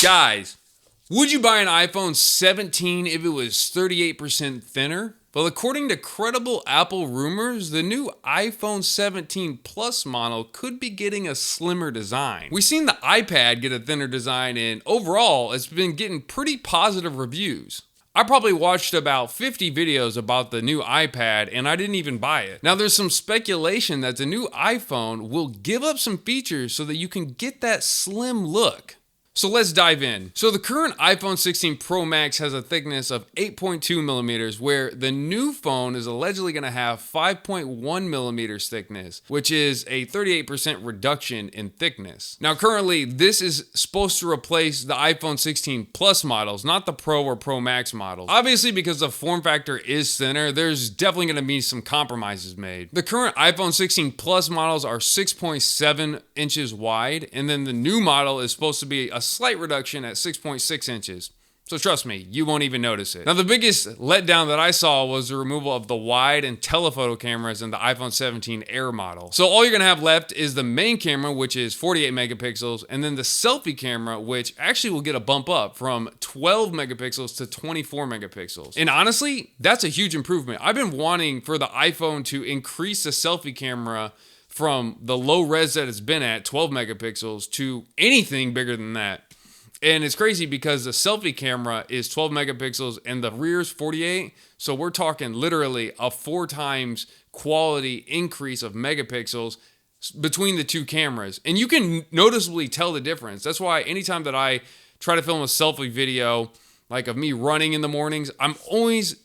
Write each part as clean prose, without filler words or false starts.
Guys, would you buy an iPhone 17 if it was 38% thinner? Well, according to credible Apple rumors, the new iPhone 17 Plus model could be getting a slimmer design. We've seen the iPad get a thinner design, and overall, it's been getting pretty positive reviews. I probably watched about 50 videos about the new iPad and I didn't even buy it. Now there's some speculation that the new iPhone will give up some features so that you can get that slim look. So let's dive in. So the current iPhone 16 Pro Max has a thickness of 8.2 millimeters, where the new phone is allegedly going to have 5.1 millimeters thickness, which is a 38% reduction in thickness. Now currently, this is supposed to replace the iPhone 16 Plus models, not the Pro or Pro Max models. Obviously, because the form factor is thinner, there's definitely going to be some compromises made. The current iPhone 16 Plus models are 6.7 inches wide, and then the new model is supposed to be a slight reduction at 6.6 inches. So trust me, you won't even notice it. Now the biggest letdown that I saw was the removal of the wide and telephoto cameras in the iPhone 17 Air model. So all you're gonna have left is the main camera, which is 48 megapixels, and then the selfie camera, which actually will get a bump up from 12 megapixels to 24 megapixels. And honestly, that's a huge improvement. I've been wanting for the iPhone to increase the selfie camera from the low res that it's been at, 12 megapixels, to anything bigger than that. And it's crazy because the selfie camera is 12 megapixels and the rear is 48. So we're talking literally a 4 times quality increase of megapixels between the two cameras. And you can noticeably tell the difference. That's why anytime that I try to film a selfie video, like of me running in the mornings, I'm always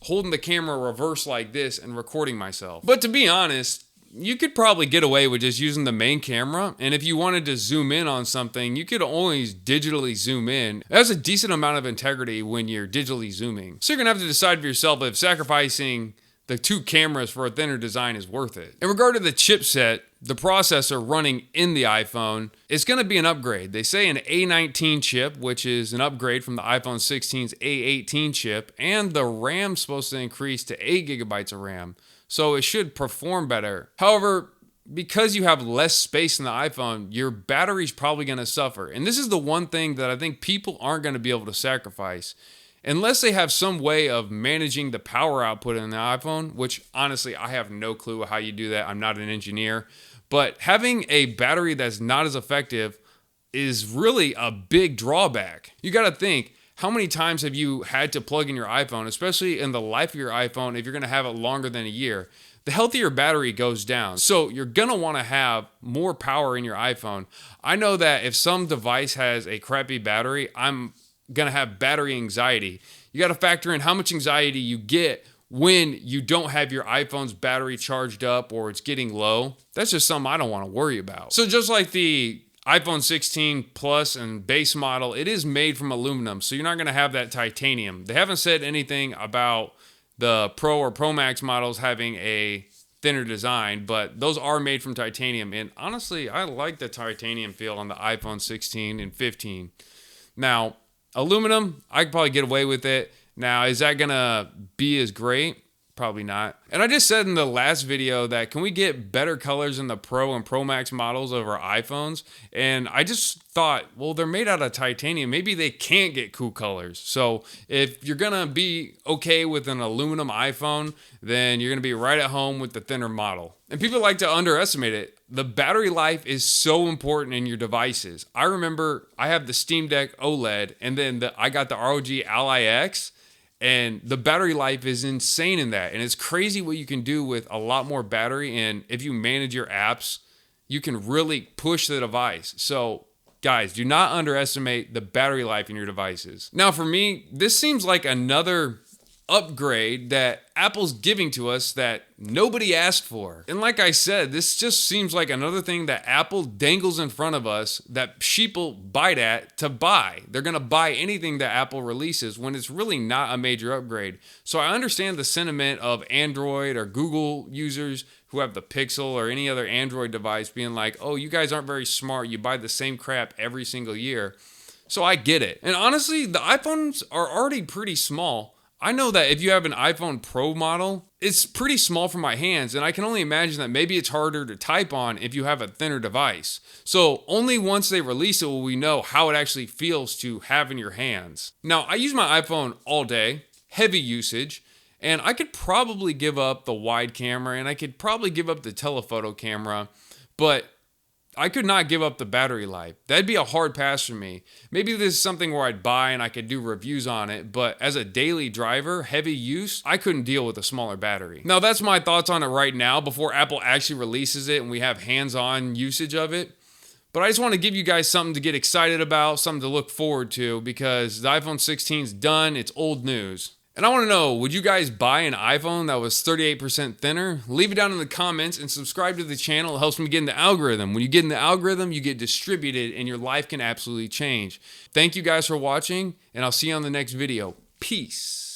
holding the camera reverse like this and recording myself. But to be honest, you could probably get away with just using the main camera, and if you wanted to zoom in on something, you could always digitally zoom in. That's a decent amount of integrity when you're digitally zooming. So you're gonna have to decide for yourself if sacrificing the two cameras for a thinner design is worth it. In regard to the chipset, the processor running in the iPhone, it's gonna be an upgrade. They say an A19 chip, which is an upgrade from the iPhone 16's A18 chip, and the RAM's supposed to increase to 8 gigabytes of RAM. So it should perform better. However, because you have less space in the iPhone, your battery's probably gonna suffer. And this is the one thing that I think people aren't gonna be able to sacrifice. Unless they have some way of managing the power output in the iPhone, which honestly, I have no clue how you do that. I'm not an engineer. But having a battery that's not as effective is really a big drawback. You gotta think, how many times have you had to plug in your iPhone, especially in the life of your iPhone, if you're gonna have it longer than a year? The healthier battery goes down. So you're gonna wanna have more power in your iPhone. I know that if some device has a crappy battery, I'm gonna have battery anxiety. You gotta factor in how much anxiety you get when you don't have your iPhone's battery charged up or it's getting low. That's just something I don't wanna worry about. So just like the iPhone 16 Plus and base model, it is made from aluminum, so you're not gonna have that titanium. They haven't said anything about the Pro or Pro Max models having a thinner design, but those are made from titanium. And honestly, I like the titanium feel on the iPhone 16 and 15. Now, aluminum, I could probably get away with it. Now, is that gonna be as great? Probably not. And I just said in the last video that can we get better colors in the Pro and Pro Max models of our iPhones? And I just thought, well, they're made out of titanium. Maybe they can't get cool colors. So if you're gonna be okay with an aluminum iPhone, then you're gonna be right at home with the thinner model. And people like to underestimate it. The battery life is so important in your devices. I remember I have the Steam Deck OLED, and then I got the ROG Ally X. And the battery life is insane in that. And it's crazy what you can do with a lot more battery. And if you manage your apps, you can really push the device. So guys, do not underestimate the battery life in your devices. Now for me, this seems like another upgrade that Apple's giving to us that nobody asked for. And like I said, this just seems like another thing that Apple dangles in front of us that sheeple bite at to buy. They're gonna buy anything that Apple releases when it's really not a major upgrade. So I understand the sentiment of Android or Google users who have the Pixel or any other Android device being like, oh, you guys aren't very smart, you buy the same crap every single year. So I get it. And honestly, the iPhones are already pretty small. I know that if you have an iPhone Pro model, it's pretty small for my hands, and I can only imagine that maybe it's harder to type on if you have a thinner device. So only once they release it will we know how it actually feels to have in your hands. Now, I use my iPhone all day, heavy usage, and I could probably give up the wide camera and I could probably give up the telephoto camera, but I could not give up the battery life. That'd be a hard pass for me. Maybe this is something where I'd buy and I could do reviews on it, but as a daily driver, heavy use, I couldn't deal with a smaller battery. Now that's my thoughts on it right now before Apple actually releases it and we have hands-on usage of it. But I just want to give you guys something to get excited about, something to look forward to, because the iPhone 16 is done, it's old news. And I want to know, would you guys buy an iPhone that was 38% thinner? Leave it down in the comments and subscribe to the channel. It helps me get in the algorithm. When you get in the algorithm, you get distributed and your life can absolutely change. Thank you guys for watching, and I'll see you on the next video. Peace.